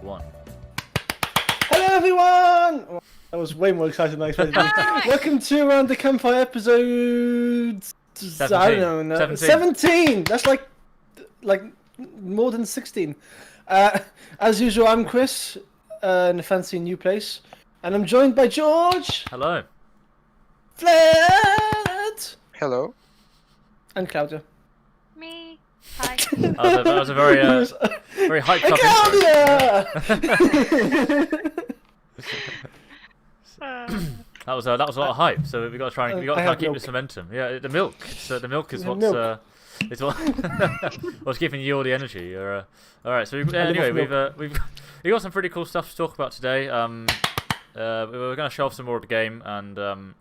1. Hello everyone! Oh, that was way more exciting than I expected. Welcome to Around the Campfire episode... 17. I don't know. 17! That's like more than 16. As usual, I'm Chris, in a fancy new place. And I'm joined by George! Hello. Vlad! Hello. And Claudia. Me. Hi. That was a very, very hyped up Claudia! That was a lot of hype. So we got to try and keep milk. this momentum. Yeah, the milk. So the milk is what's Milk. is what what's giving you all the energy. All right. So anyway, we've got some pretty cool stuff to talk about today. We're going to show off some more of the game, and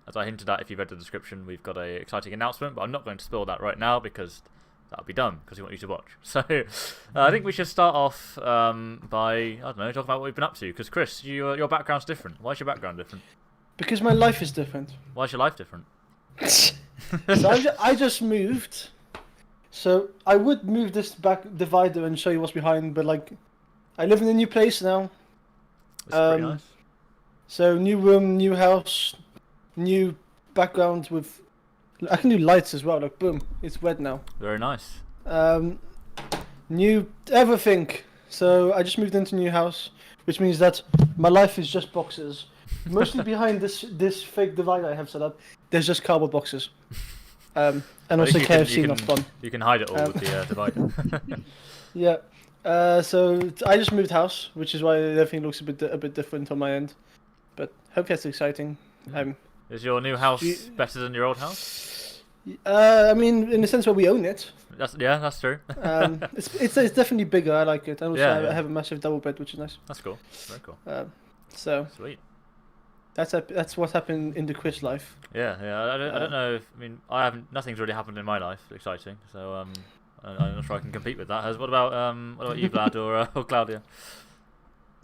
as I hinted at, if you've read the description, we've got an exciting announcement, but I'm not going to spoil that right now because that'll be dumb, because we want you to watch. So I think we should start off by, I don't know, talking about what we've been up to, because Chris, your background's different. Why is your background different? Because my life is different. Why is your life different? So I just moved. So I would move this back divider and show you what's behind, but like, I live in a new place now. It's pretty nice. So new room, new house, new background with... I can do lights as well, like boom, it's red now. Very nice. New everything. So I just moved into a new house, which means that my life is just boxes. Mostly behind this fake divider I have set up, there's just cardboard boxes. And also KFC, not fun. You can hide it all with the divider. Yeah. So I just moved house, which is why everything looks a bit different on my end. But hope that's exciting. Is your new house better than your old house? I mean, in the sense where we own it. That's true. It's definitely bigger. I like it. And also Yeah. I have a massive double bed, which is nice. That's cool. Very cool. So Sweet. that's what happened in the quiz life. Yeah. I don't know. I mean, nothing's really happened in my life exciting. So I'm not sure I can compete with that. What about you, Vlad, or Claudia?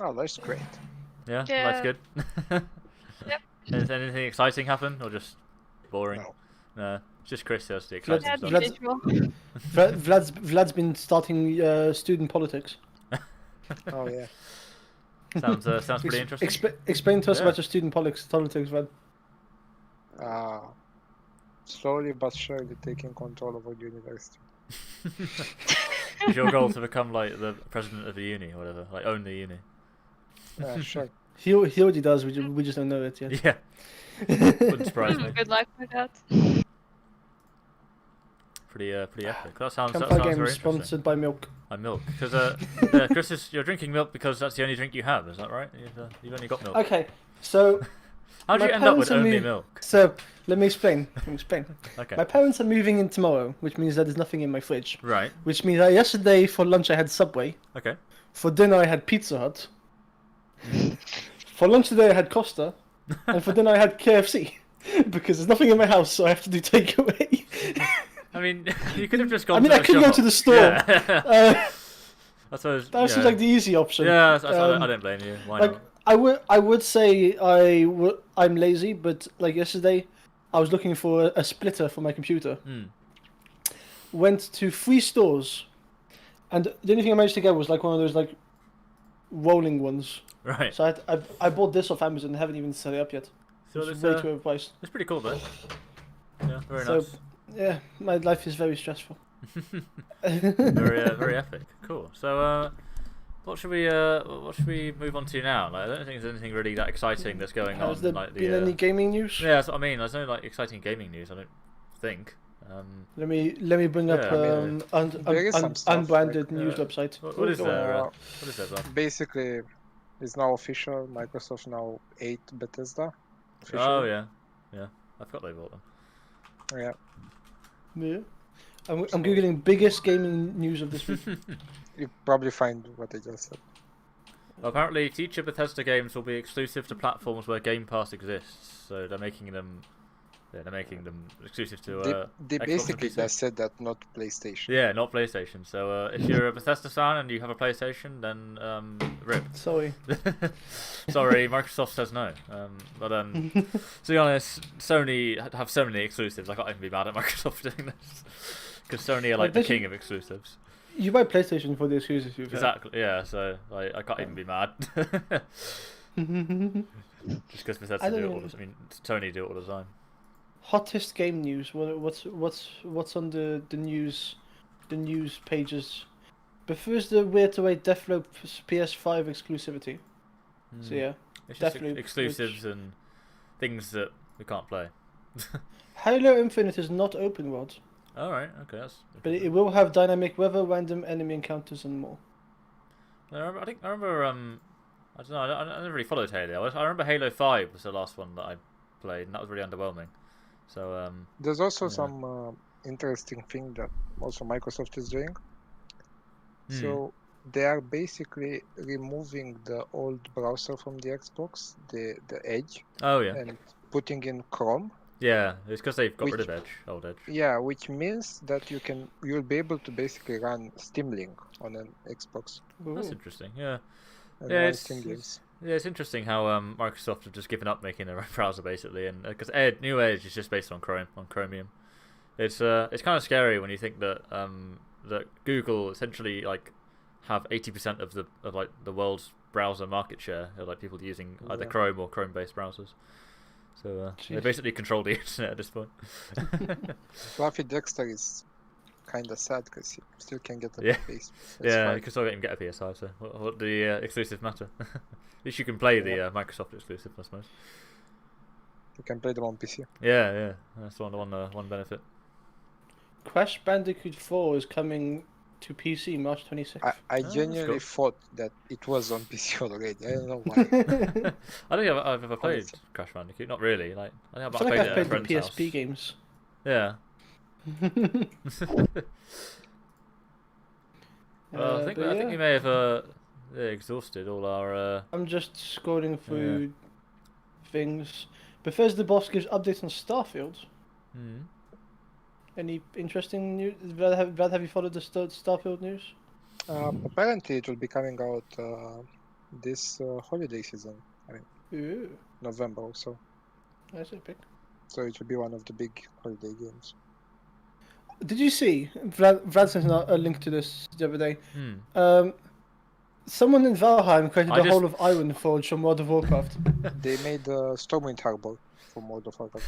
Oh, that's great. Yeah, Yeah. life's good. Yep. Has anything exciting happen, or just boring? No, it's just Chris does the exciting Yeah, stuff. Vlad's- visual. Vlad's been starting student politics. Oh yeah. Sounds pretty interesting. Explain to us Yeah. about your student politics, Vlad. Slowly but surely taking control of our university. Is your goal to become like the president of the uni or whatever, like own the uni? Sure. He already does. We just don't know it yet. Yeah, wouldn't surprise me. Good luck with that. Pretty epic. That sounds Campfire very game interesting. sponsored by milk. Milk, because Chris, you're drinking milk because that's the only drink you have. Is that right? You've only got milk. Okay, so How did my you end up with parents and only me- milk? so let me explain. Okay. My parents are moving in tomorrow, which means that there's nothing in my fridge. Right. Which means that yesterday for lunch I had Subway. Okay. For dinner I had Pizza Hut. For lunch today I had Costa, and for dinner I had KFC. Because there's nothing in my house, so I have to do takeaway. I mean, you could have just gone. I mean, to I the could go shop. to the store. Yeah. I suppose. That seems like the easy option. Yeah, I don't blame you. Why Like not? I would say I'm lazy, but like yesterday, I was looking for a splitter for my computer. Went to 3 stores, and the only thing I managed to get was like one of those like rolling ones. Right. So I bought this off Amazon and haven't even set it up yet. So It's this, way too overpriced. it's pretty cool though. Yeah, very So nice. yeah, my life is very stressful. Very epic. Cool. So what should we move on to now? Like, I don't think there's anything really that exciting that's going on. Has there Like been any gaming news? Yeah, that's what I mean. There's no like exciting gaming news. I don't think. Let me bring up Yeah, I mean, there is some stuff, unbranded like, news website. What is Go there? on. What is there, Vlad? Basically, it's now official. Microsoft now 8 Bethesda. Officially. Oh yeah. I forgot they bought them. Yeah. Yeah. I'm googling biggest gaming news of this week. You probably find what I just said. Well, apparently, future Bethesda games will be exclusive to platforms where Game Pass exists. So they're making them exclusive to. They Xbox basically and PC. just said that, not PlayStation. Yeah, not PlayStation. So if you're a Bethesda fan and you have a PlayStation, then rip. Sorry. Sorry, Microsoft says no. But to be honest, Sony have so many exclusives. I can't even be mad at Microsoft doing this because Sony are like the they should- king of exclusives. You buy PlayStation for the exclusives. Exactly. Yeah. So I can't even be mad. Just because Bethesda do it all. I mean, Tony do it all the time. Hottest game news. What's on the news pages? Bethesda reiterate Deathloop's PS5 exclusivity. So yeah, it's just Deathloop, exclusives and things that we can't play. Halo Infinite is not open world, All right. Okay. That's. but it will have dynamic weather, random enemy encounters, and more. I remember. I don't know. I never really followed Halo. I remember Halo 5 was the last one that I played, and that was really underwhelming. So There's also some interesting thing that also Microsoft is doing. So they are basically removing the old browser from the Xbox, the Edge. Oh yeah. And putting in Chrome. Yeah, it's because they've got rid of old Edge. Yeah, which means that you'll be able to basically run Steam Link on an Xbox. That's interesting. Yeah. And Yeah, run it's Steam games. interesting how Microsoft have just given up making their own browser basically, and because New Edge is just based on Chromium. It's kind of scary when you think that that Google essentially like have 80% of the world's browser market share, like people using either Chrome or Chrome-based browsers. So they basically control the internet at this point. Fluffy Dexter is kind of sad because you still can get a PS. Yeah, you can still get him get a PS5. So what the exclusive matter? At least you can play the Microsoft exclusive, I suppose. You can play them on PC. Yeah, that's one benefit. Crash Bandicoot 4 is coming to PC March 26th. I genuinely thought that it was on PC already. I don't know why. I don't think I've ever played Crash Bandicoot. Not really. Like I think I played it played at a the friend's PSP house. games. Yeah. Well, I think we may have exhausted all our. I'm just scrolling through things. Bethesda boss gives updates on Starfield. Any interesting news? Brad, have you followed the Starfield news? Apparently, it will be coming out this holiday season. I mean, November or so. That's a pick. So it will be one of the big holiday games. Did you see? Brad sent a link to this the other day. Someone in Valheim created the whole of Ironforge from World of Warcraft. They made Stormwind Harbor from World of Warcraft.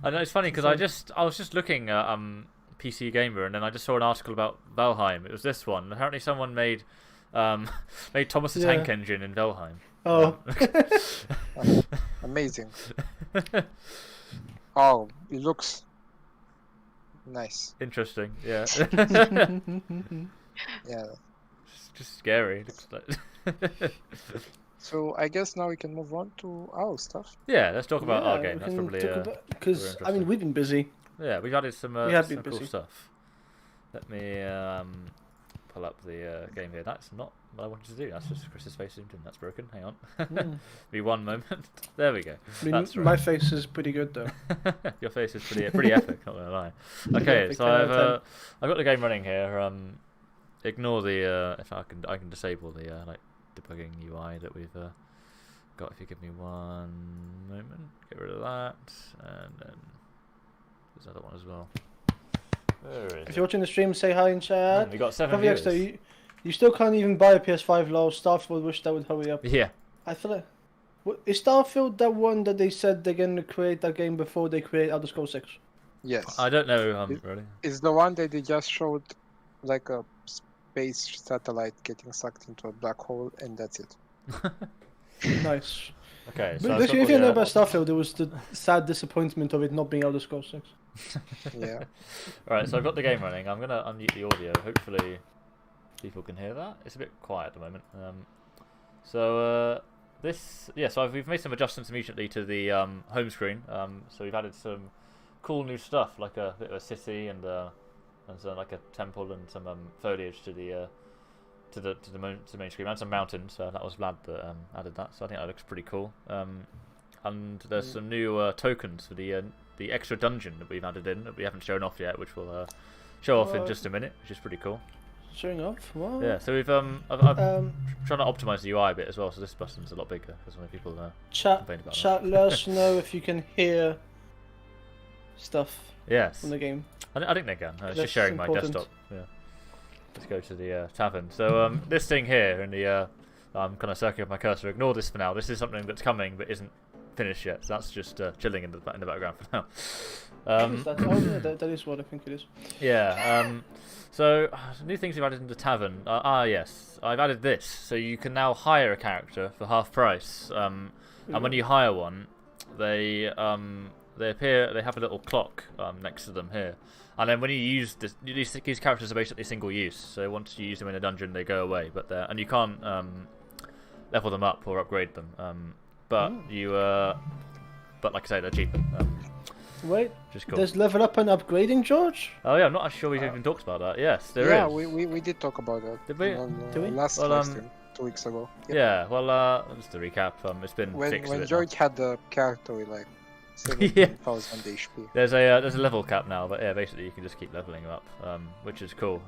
I know it's funny because I was just looking at PC Gamer and then I just saw an article about Valheim. It was this one. Apparently, someone made Thomas the Tank Engine in Valheim. Oh, amazing! Oh, it looks nice. Interesting. Yeah. Yeah. Just scary. Looks like. So I guess now we can move on to our stuff. Yeah, let's talk about our game. That's probably because I mean we've been busy. Yeah, we've added some cool stuff. Let me pull up the game here. That's not what I wanted to do. That's just Chris's face zoomed in. That's broken. Hang on. Be one moment. There we go. I mean, that's right. My face is pretty good though. Your face is pretty epic. Not gonna lie. Okay, so I've got the game running here. Ignore the if I can disable the like debugging UI that we've got. If you give me one moment, get rid of that, and then there's another one as well. If you're watching the stream, say hi in chat. We got 7 viewers. You still can't even buy a PS5 low. Starfield wish that would hurry up. Yeah. I feel like is Starfield that one that they said they're going to create that game before they create Elder Scrolls 6? Yes. I don't know really. It's the one that they just showed like a space satellite getting sucked into a black hole, and that's it. Nice. Okay. So but if you know about Starfield, there was the sad disappointment of it not being Elder Scrolls 6. Yeah. Alright, so I've got the game running. I'm gonna unmute the audio. Hopefully people can hear that. It's a bit quiet at the moment. So we've made some adjustments immediately to the home screen. So we've added some cool new stuff, like a bit of a city and so like a temple and some foliage to the main screen, and some mountains. So that was Vlad that added that. So I think that looks pretty cool. And there's some new tokens for the extra dungeon that we've added in that we haven't shown off yet, which we'll show off in just a minute, which is pretty cool. Showing off? What? Yeah. So we've I'm trying to optimize the UI a bit as well. So this button's a lot bigger because when people complain about chat, let us know if you can hear stuff. Yes. From the game. I think they can. It's just sharing my desktop. Yeah. let's go to the tavern. So this thing here in the I'm kind of circling my cursor. Ignore this for now. This is something that's coming but isn't finished yet. So that's just chilling in the background for now. What is that? Oh yeah, that is what I think it is. Yeah. So new things we've added in the tavern. Yes, I've added this. So you can now hire a character for half price. And when you hire one, they appear. They have a little clock next to them here. And then when you use this, these characters are basically single use. So once you use them in a dungeon, they go away. And you can't level them up or upgrade them. But like I say, they're cheaper. Wait, Just cool. there's level up and upgrading, George? Oh yeah, I'm not sure we've even talked about that. Yes, there is. Yeah, we did talk about that. Did we? Did we? Last stream, 2 weeks ago. Yep. Yeah. Well, just to recap, it's been fixed. When a bit George had the character with like Yeah. 17,000 HP. now. There's a level cap now, but yeah, basically you can just keep leveling them up, which is cool.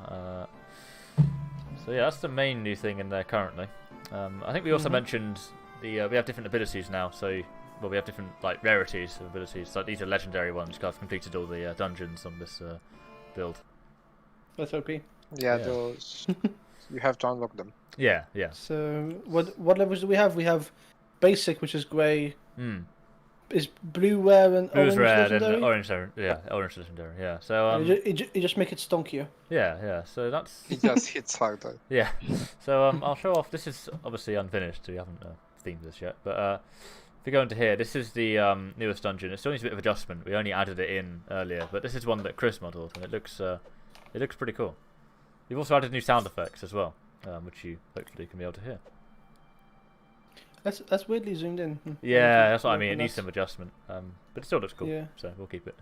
So yeah, that's the main new thing in there currently. I think we also mentioned we have different abilities now. So we have different like rarities of abilities. So these are legendary ones. Because I've completed all the dungeons on this build. That's OP. Yeah, those you have to unlock them. Yeah. So what levels do we have? We have basic, which is grey. Is blue rare and Blue's orange rare, legendary? then orange legendary. Yeah. So you just make it stonkier. yeah. So that's It just hits harder. yeah. So I'll show off. This is obviously unfinished. So we haven't themed this yet. But if we go into here, this is the newest dungeon. It still needs a bit of adjustment. We only added it in earlier, but this is one that Chris modelled, and it looks pretty cool. We've also added new sound effects as well, which you hopefully can be able to hear. That's weirdly zoomed in. Yeah, that's what I mean. It needs some adjustment, but it still looks cool. Yeah. So we'll keep it.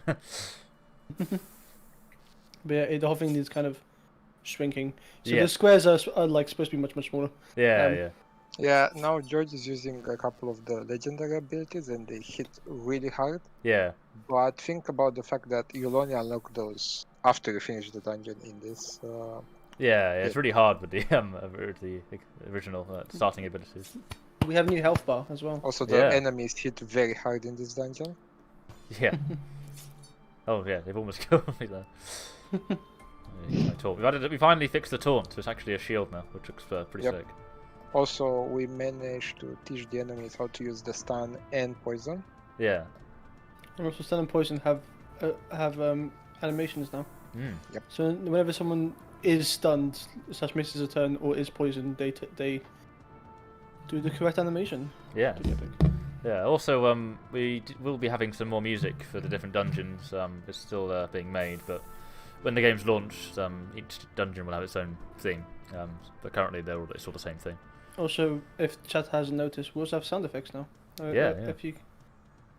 But yeah, the whole thing needs kind of shrinking. So Yeah. the squares are like supposed to be much smaller. Yeah. Yeah, now George is using a couple of the legendary abilities and they hit really hard. Yeah. But think about the fact that you'll only unlock those after you finish the dungeon in this. Yeah, it's really hard with the original starting abilities. We have a new health bar as well. Also, the Yeah. enemies hit very hard in this dungeon. Yeah. Oh yeah, they've almost killed me there. My taunt. We finally fixed the taunt, so it's actually a shield now, which looks pretty Yep. sick. Also, we managed to teach the enemies how to use the stun and poison. Yeah. And also stun and poison have animations now. Yep. So whenever someone is stunned, / misses a turn, or is poisoned, they do the correct animation. Yeah. Pretty epic. Yeah. Also, we will be having some more music for the different dungeons. It's still being made, but when the game's launched, each dungeon will have its own theme. But currently, it's all the same thing. Also, if chat hasn't noticed, we also have sound effects now. Yeah.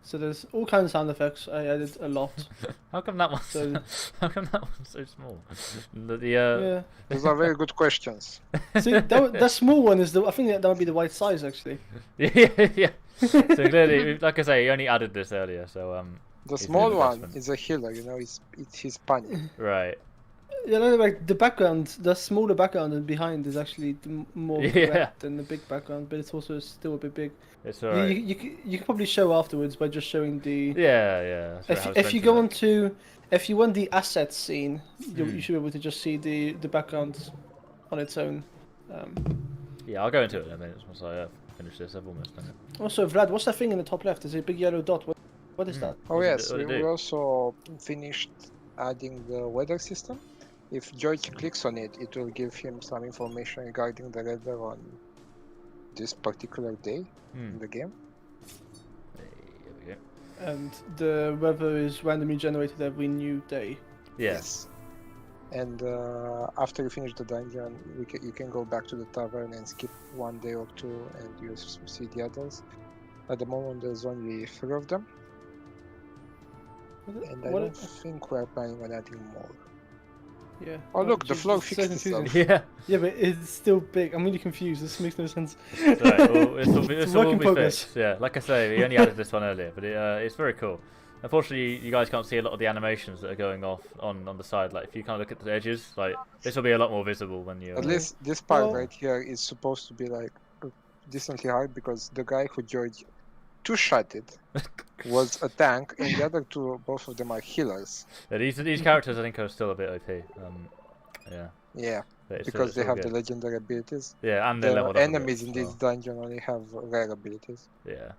So there's all kinds of sound effects. I added a lot. How come that one's So- How come that one's so small? Yeah. Those are very good questions. See, that small one is I think that might be the right size actually. yeah. So clearly, like I say, he only added this earlier. So The It's small an one investment. is a healer, you know, it's his punny. right. Yeah, no, like the background, the smaller background and behind is actually more Yeah. correct than the big background, but it's also still a bit big. It's alright. You can probably show afterwards by just showing the. Yeah. That's right, I was If you mentioning go that. onto, if you want the assets scene, you should be able to just see the background on its own. Yeah, I'll go into it in a minute once I finish this. I've almost done it. Also, Vlad, what's that thing in the top left? Is it a big yellow dot? What is that? Oh What yes, did it we do? also finished adding the weather system. If George clicks on it, it will give him some information regarding the weather on this particular day in the game. Here we go. And the weather is randomly generated every new day. Yes. And after you finish the dungeon, you can go back to the tavern and skip 1 day or 2 and you'll see the others. At the moment there's only 3 of them. And I don't think we're planning on adding more. Yeah. Oh look, the jeez, floor it's so fixed confusing. itself. Yeah. Yeah, but it's still big. I'm really confused. This makes no sense. It's alright. Well, It's this a will work all in be progress. fixed. Yeah. Like I say, we only added this one earlier, but it's very cool. Unfortunately, you guys can't see a lot of the animations that are going off on the side. Like if you kind of look at the edges, like this will be a lot more visible when you. At least this part Well- right here is supposed to be like decently hard because the guy who George two-shotted was a tank and the other two, both of them are healers. Yeah, these characters I think are still a bit OP. Yeah. Yeah. because they all have the good. legendary abilities. Yeah, and they're The leveled up a bit enemies in as this well. dungeon only have rare abilities. Yeah,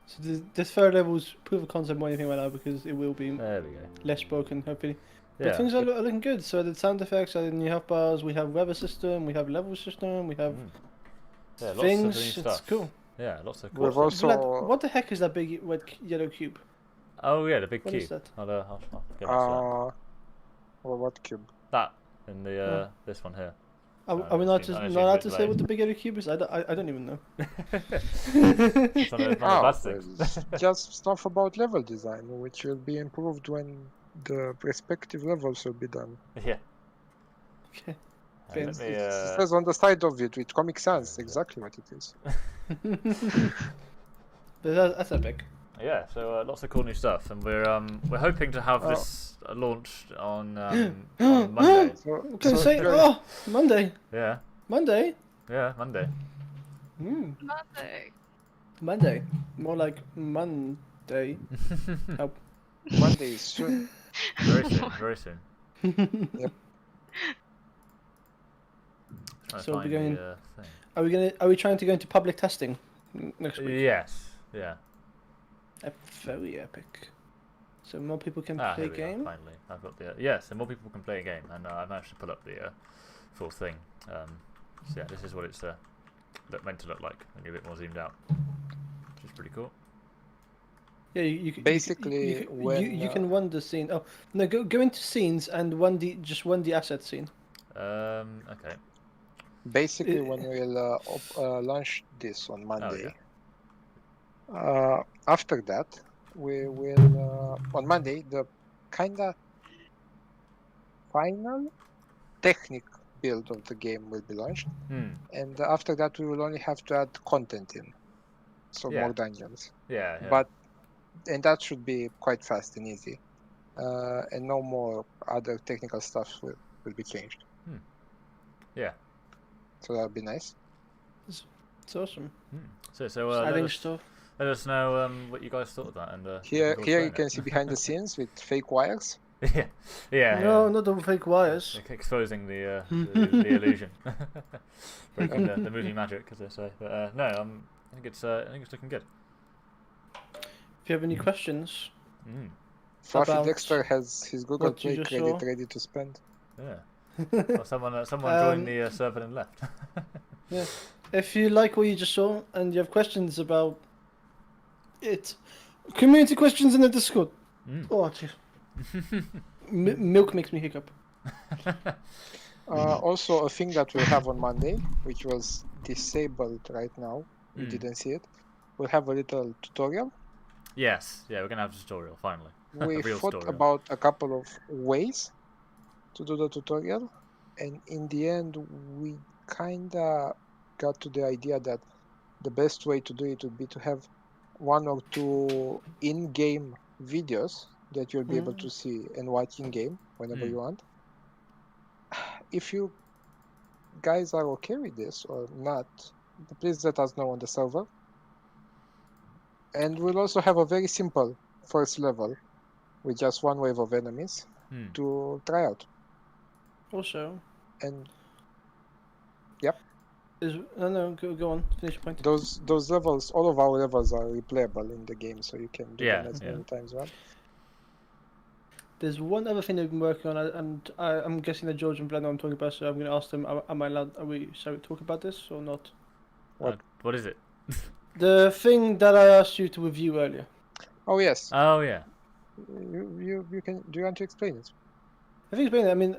So this third level's proof of concept more than anything right now because it will be there we go. less broken, hopefully. But Yeah. things are looking good. So the sound effects are in the health bars. We have weather system. We have level system. We have Yeah, lots things. of new It's stuff. cool. Yeah, lots of We've cool stuff. also- Vlad, what the heck is that big red yellow cube? Oh yeah, the big What cube. is that? I'll get back to that. Well, what cube? That in the this one here. Are we not I know not allowed it's a to bit say delayed. what the big yellow cube is? I don't even know. It's one of the bad things. It's just stuff about level design, which will be improved when the respective levels will be done. Yeah. Okay. Let me. It says on the side of it with Comic Sans is it? exactly what it is. But that's epic. Yeah, so lots of cool new stuff, and we're hoping to have this launched on Monday. I'm gonna say, Monday. Yeah, Monday. Monday. Mother. Monday. More like Monday. Help. Monday is soon. Very soon, very soon. Yep. Trying to So we'll be find going- the thing. Are we trying to go into public testing next week? Yes, yeah. Very epic. So more people can Here play we are, game. finally, I've got the yes, and more people can play a game, and I managed to pull up the full thing. So yeah, this is what it's meant to look like, and a bit more zoomed out, which is pretty cool. Yeah, you can Basically, you can run the scene. Oh no, go into scenes and just run the asset scene. Okay. Basically, when we'll launch this on Monday, yeah. after that, we will on Monday the kinda final technical build of the game will be launched, and after that we will only have to add content in, so Yeah. more dungeons. Yeah. And that should be quite fast and easy, and no more other technical stuff will be changed. Yeah. So that'll be nice. It's awesome. So Adding stuff. let us know what you guys thought of that, and Here you can see behind the scenes with fake wires. yeah. No, not the fake wires. Like exposing the illusion, breaking the movie magic, as they say. But no, I think it's looking good. If you have any questions, Fluffy About Dexter has his Google what you Play just credit saw? ready to spend. Yeah. Well, someone joined the server and left. yeah. If you like what you just saw and you have questions about it, community questions in the Discord. Oh, jeez. Milk makes me hiccup. Also, a thing that we'll have on Monday, which was disabled right now, we didn't see it. We'll have a little tutorial. Yes. Yeah, we're gonna have a tutorial finally. We A real thought tutorial. about a couple of ways to do the tutorial, and in the end, we kinda got to the idea that the best way to do it would be to have one or two in-game videos that you'll be able to see and watch in-game whenever you want. If you guys are okay with this or not, please let us know on the server. And we'll also have a very simple first level with just one wave of enemies to try out. Also, And no, go on, finish your point. those levels, all of our levels are replayable in the game, so you can do them as many times as you want. There's one other thing they've been working on, and I'm guessing that George and Vlad know what I'm talking about, so I'm going to ask them, am I allowed, shall we talk about this or not? What is it? The thing that I asked you to review earlier. Oh yes. Oh yeah. You can. Do you want to explain it? I think I mean,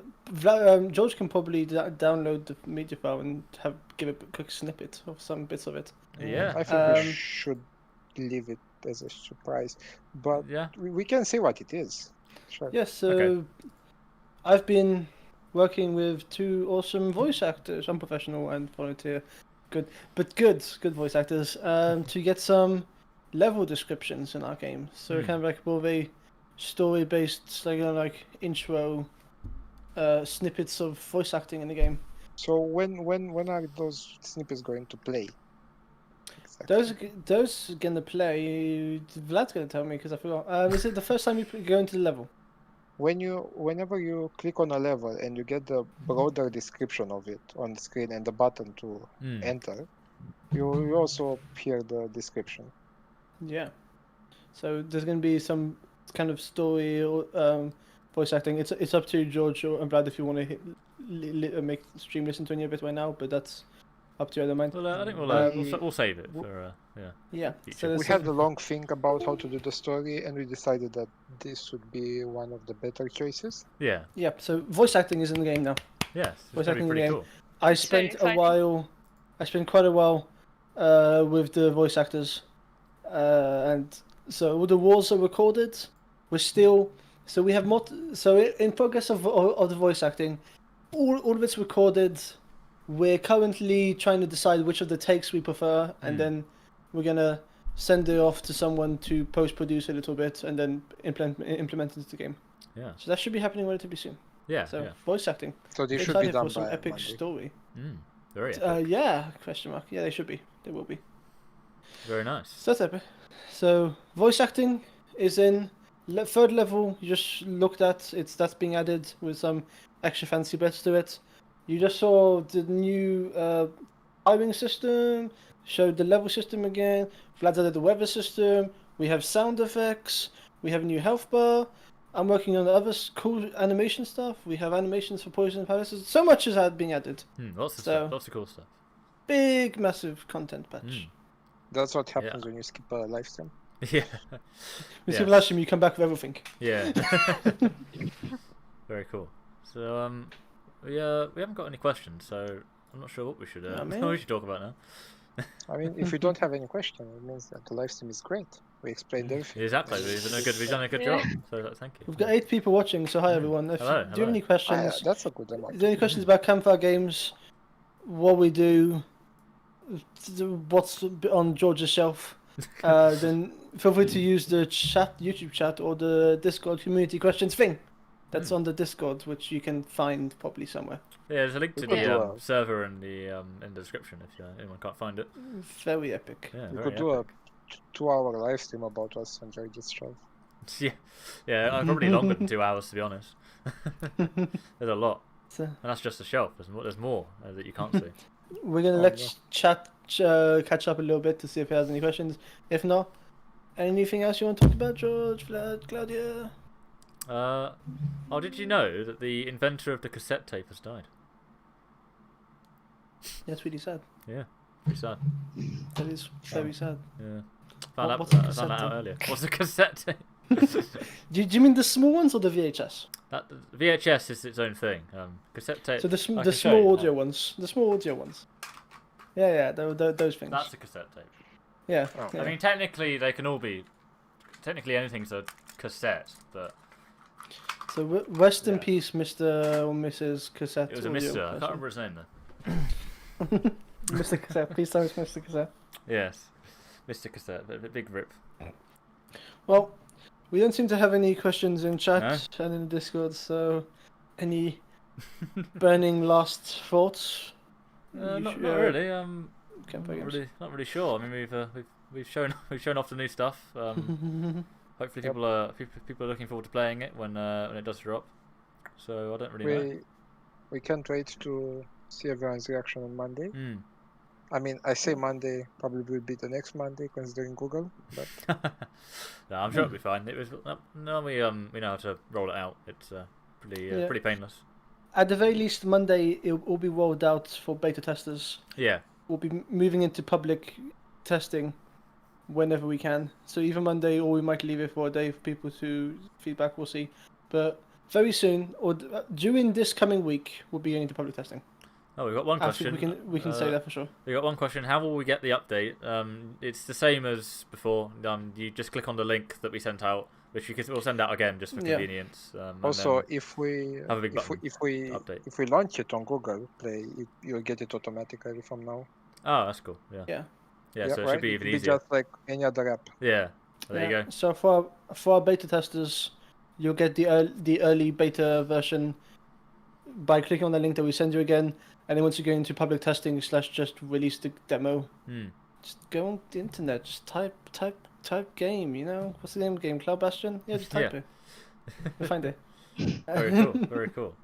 George can probably download the media file and give a quick snippet of some bits of it. Yeah. I think we should leave it as a surprise, but we can say what it is. Sure. Yes, so I've been working with two awesome voice actors, unprofessional and volunteer, good voice actors, to get some level descriptions in our game. So kind of like more of a story-based, like intro, snippets of voice acting in the game. So when are those snippets going to play? Exactly. Those gonna play. Vlad's gonna tell me because I forgot. Is it the first time you go into the level? whenever you click on a level and you get the broader description of it on the screen and the button to enter, you also hear the description. Yeah. So there's going to be some kind of story or voice acting. It's up to George and Brad if you want to make the stream listen to any of it right now, but that's up to you. I don't mind. Well, I think We- we'll save it for Yeah. future. So We there's had a long think about how to do the story, and we decided that this would be one of the better choices. yeah. yeah. So voice acting is in the game now. Yes, Voice it's gonna acting be in the pretty game. cool. I So spent exciting. I spent quite a while with the voice actors, and so all the walls are recorded. We're still so we have more. So in progress of the voice acting, all of it's recorded. We're currently trying to decide which of the takes we prefer, and then we're gonna send it off to someone to post produce a little bit, and then implement it into the game. Yeah. So that should be happening relatively soon. Yeah. So yeah. voice acting. So they should be Excited done for some by epic Monday. story. Very epic. Yeah, question mark. Yeah, they should be. They will be. Very nice. So that's epic. So voice acting is in third level. You just looked at that's being added with some extra fancy bits to it. You just saw the new hiring system. Showed the level system again. Vlad's added the weather system. We have sound effects. We have a new health bar. I'm working on the other cool animation stuff. We have animations for poison palaces. So much is being added. Lots of So- stuff. Lots of cool stuff. Big, massive content patch. That's what happens when you skip a live stream. Yeah. We Yes. see last time you come back with everything. Yeah. Very cool. So we haven't got any questions, so I'm not sure what we should man. what we should talk about now. I mean, if you don't have any question, it means that the live stream is great. We explained everything. Exactly. We've done a good Yeah. job. So thank you. We've got 8 people watching, so hi everyone. If Hello, you do you hello. have any Ah, questions, yeah, that's a good amount. if there are any questions about Campfire games, what we do, what's on George's shelf, then feel free to use the YouTube chat, or the Discord community questions thing. That's on the Discord, which you can find probably somewhere. Yeah, there's a link to We could the do a- server in the description if anyone can't find it. Very epic. Yeah, We very could do a epic. 2-hour live stream about us enjoying this show. Yeah, probably longer than 2 hours to be honest. There's a lot, So and that's just the shelf. There's more that you can't see. we're gonna Oh, let yeah. chat catch up a little bit to see if he has any questions. If not, anything else you want to talk about, George, Vlad, Claudia? Oh, did you know that the inventor of the cassette tape has died? That's really sad. Yeah, pretty sad. That is very sad. Yeah, What's a I found cassette that out tape? earlier. What's a cassette tape? Do you mean the small ones or the VHS? That VHS is its own thing. Cassette tape. So the I the can show you. small audio ones. The small audio ones. Yeah, those things. That's a cassette tape. Yeah. Oh. yeah. I mean, technically, they can all be. Technically, anything's a cassette, but So rest in Yeah. peace, Mr. or Mrs. Cassette. it was a audio Mister. I can't person. remember his name though. Mr. Cassette. Please tell us Mr. Cassette. Yes, Mr. Cassette. Big rip. Well, we don't seem to have any questions in chat and in the Discord, so any burning last thoughts? You Not sh- really. Campfire games. Not really sure. I mean, we've shown off the new stuff. Hopefully, Yep. people are looking forward to playing it when it does drop. So I don't really know. We can't wait to see everyone's reaction on Monday. Mm. I mean, I say Monday, probably will be the next Monday considering Google, but No, I'm sure it'll be fine. It was no, we know how to roll it out. It's Yeah. pretty painless. At the very least, Monday it will be rolled out for beta testers. Yeah, We'll be moving into public testing whenever we can. So either Monday, or we might leave it for a day for people to feedback. We'll see. But very soon, or during this coming week, we'll be into public testing. Oh, we've got one I think question. we can say that for sure. We got one question. How will we get the update? It's the same as before. You just click on the link that we sent out, which we'll send out again just for Yeah. convenience. And also then- if we have a big if we, button. if Update. we launch it on Google Play, you'll get it automatically from now. oh, that's cool. Yeah. Yeah. Yeah. So it right? should be even It'll easier. just like any other app. Yeah. There you go. So for our beta testers, you'll get the early beta version by clicking on the link that we send you again, and then once you go into public testing / just release the demo, Hmm. just go on the internet, just type game. You know, what's the name of the game? Cloud Bastion. Yeah, just type Yeah. it. You'll find it. Very cool. Very cool.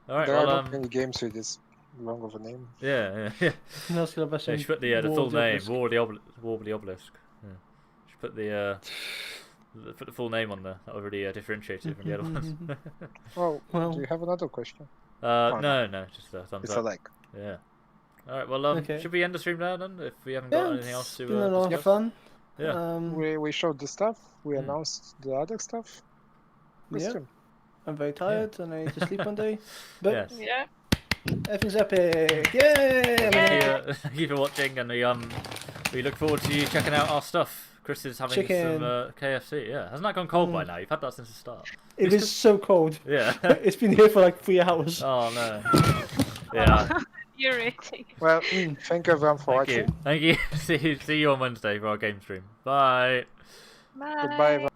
All right. There are Well, not many games with this long of a name. yeah. No, it's gonna be Yeah, you should put the War full of the name, Obelisk. War of the Obelisk. Yeah. You should put the full name on there. That already differentiates it from the other ones. Oh, Well- do you have another question? No, just a thumbs It's a up. like. Yeah. All right. Well, Okay. should we end the stream now then? If we haven't Yeah, got anything else it's to been a lot of discuss? fun. Yeah. We showed the stuff. We Hmm. announced the other stuff. Good Yeah. stream. I'm very tired and I need to sleep one day. But Yes. Yeah. everything's epic! Yay! Thank you for watching, and we look forward to you checking out our stuff. Chris is having Chicken. some KFC. Yeah, hasn't that gone cold by now? You've had that since the start. It is so cold. Yeah. It's been here for like 3 hours. Oh no. Yeah. Irritating. Well, thank you everyone for Thank you. watching. Thank you. See you on Wednesday for our game stream. Bye. Bye. Goodbye, everyone.